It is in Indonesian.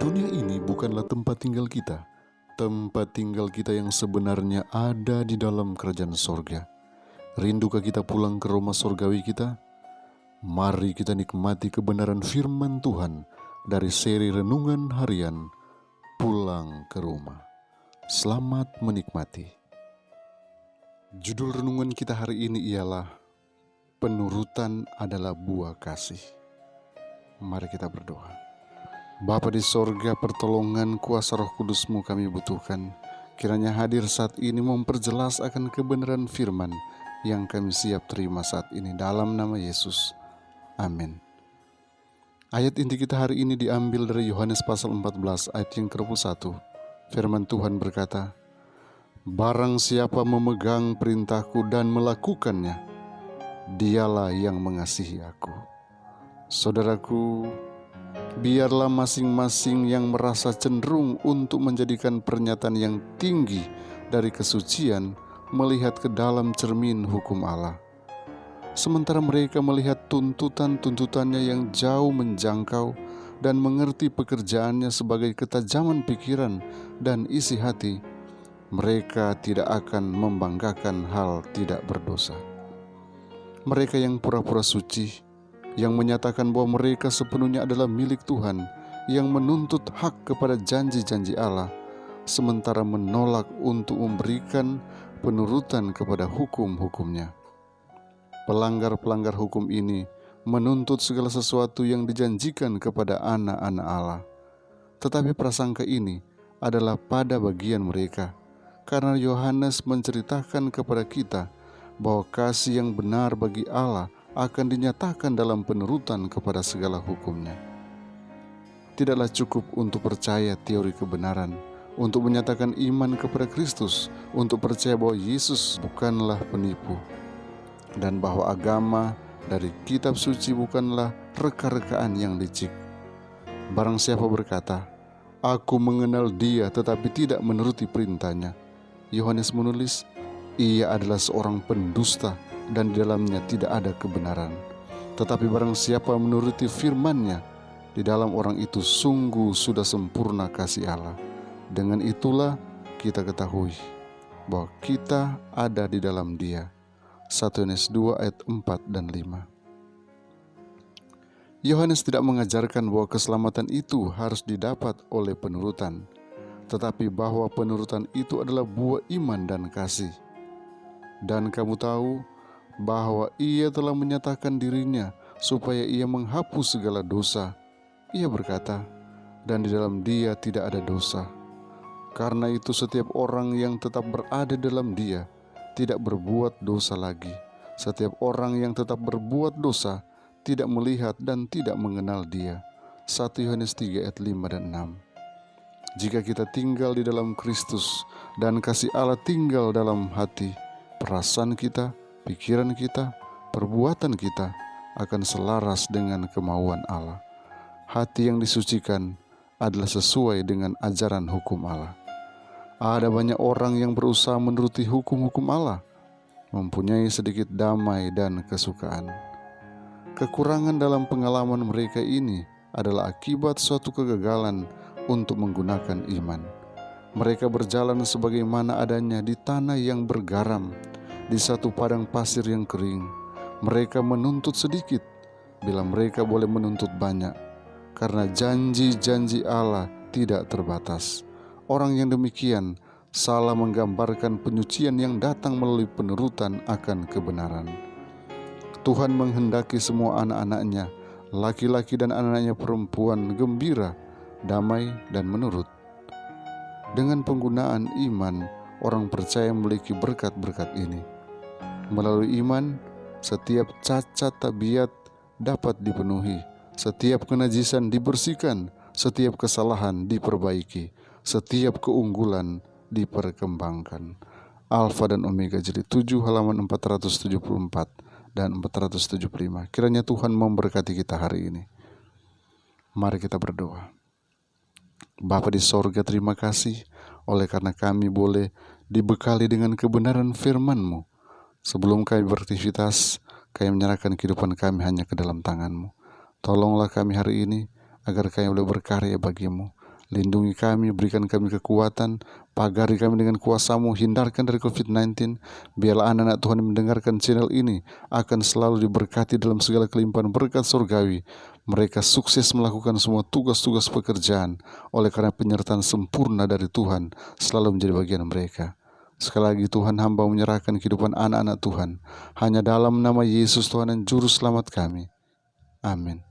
Dunia ini bukanlah tempat tinggal kita. Tempat tinggal kita yang sebenarnya ada di dalam kerajaan sorga. Rindukah kita pulang ke rumah sorgawi kita? Mari kita nikmati kebenaran firman Tuhan dari seri Renungan Harian Pulang ke Rumah. Selamat menikmati. Judul renungan kita hari ini ialah Penurutan adalah buah kasih. Mari kita berdoa. Bapa di sorga, pertolongan kuasa Roh Kudus-Mu kami butuhkan. Kiranya hadir saat ini memperjelas akan kebenaran firman yang kami siap terima saat ini dalam nama Yesus. Amin. Ayat inti kita hari ini diambil dari Yohanes pasal 14 ayat yang ke-21. Firman Tuhan berkata, "Barang siapa memegang perintahku dan melakukannya, dialah yang mengasihi aku." Saudaraku, biarlah masing-masing yang merasa cenderung untuk menjadikan pernyataan yang tinggi dari kesucian melihat ke dalam cermin hukum Allah. Sementara mereka melihat tuntutan-tuntutannya yang jauh menjangkau dan mengerti pekerjaannya sebagai ketajaman pikiran dan isi hati, mereka tidak akan membanggakan hal tidak berdosa. Mereka yang pura-pura suci, yang menyatakan bahwa mereka sepenuhnya adalah milik Tuhan, yang menuntut hak kepada janji-janji Allah, sementara menolak untuk memberikan penurutan kepada hukum-hukumnya. Pelanggar-pelanggar hukum ini menuntut segala sesuatu yang dijanjikan kepada anak-anak Allah. Tetapi prasangka ini adalah pada bagian mereka, karena Yohanes menceritakan kepada kita bahwa kasih yang benar bagi Allah akan dinyatakan dalam penurutan kepada segala hukumnya. Tidaklah cukup untuk percaya teori kebenaran, untuk menyatakan iman kepada Kristus, untuk percaya bahwa Yesus bukanlah penipu, dan bahwa agama dari kitab suci bukanlah reka-rekaan yang licik. Barang siapa berkata, "Aku mengenal dia," tetapi tidak menuruti perintahnya, Yohanes menulis, ia adalah seorang pendusta dan di dalamnya tidak ada kebenaran. Tetapi barang siapa menuruti firman-Nya, di dalam orang itu sungguh sudah sempurna kasih Allah. Dengan itulah kita ketahui bahwa kita ada di dalam Dia. 1 Yohanes 2 ayat 4 dan 5. Yohanes tidak mengajarkan bahwa keselamatan itu harus didapat oleh penurutan, tetapi bahwa penurutan itu adalah buah iman dan kasih. Dan kamu tahu bahwa ia telah menyatakan dirinya supaya ia menghapus segala dosa. Ia berkata, dan di dalam Dia tidak ada dosa. Karena itu setiap orang yang tetap berada dalam Dia tidak berbuat dosa lagi. Setiap orang yang tetap berbuat dosa tidak melihat dan tidak mengenal Dia. 1 Yohanes 3 ayat 5 dan 6. Jika kita tinggal di dalam Kristus dan kasih Allah tinggal dalam hati, perasaan kita, pikiran kita, perbuatan kita akan selaras dengan kemauan Allah. Hati yang disucikan adalah sesuai dengan ajaran hukum Allah. Ada banyak orang yang berusaha menuruti hukum-hukum Allah, mempunyai sedikit damai dan kesukaan. Kekurangan dalam pengalaman mereka ini adalah akibat suatu kegagalan untuk menggunakan iman. Mereka berjalan sebagaimana adanya di tanah yang bergaram, di satu padang pasir yang kering. Mereka menuntut sedikit bila mereka boleh menuntut banyak, karena janji-janji Allah tidak terbatas. Orang yang demikian salah menggambarkan penyucian yang datang melalui penurutan akan kebenaran. Tuhan menghendaki semua anak-anaknya, laki-laki dan anak-anaknya perempuan, gembira, damai, dan menurut. Dengan penggunaan iman, orang percaya memiliki berkat-berkat ini. Melalui iman, setiap cacat tabiat dapat dipenuhi, setiap kenajisan dibersihkan, setiap kesalahan diperbaiki, setiap keunggulan diperkembangkan. Alfa dan Omega jilid 7 halaman 474 dan 475. Kiranya Tuhan memberkati kita hari ini. Mari kita berdoa. Bapa di sorga, terima kasih oleh karena kami boleh dibekali dengan kebenaran firman-Mu. Sebelum kami beraktivitas, kami menyerahkan kehidupan kami hanya ke dalam tangan-Mu. Tolonglah kami hari ini agar kami boleh berkarya bagi-Mu. Lindungi kami, berikan kami kekuatan, pagari kami dengan kuasa-Mu, hindarkan dari COVID-19. Biarlah anak-anak Tuhan yang mendengarkan channel ini akan selalu diberkati dalam segala kelimpahan berkat surgawi. Mereka sukses melakukan semua tugas-tugas pekerjaan oleh karena penyertaan sempurna dari Tuhan selalu menjadi bagian mereka. Sekali lagi Tuhan, hamba menyerahkan kehidupan anak-anak Tuhan hanya dalam nama Yesus Tuhan dan Juru Selamat kami. Amin.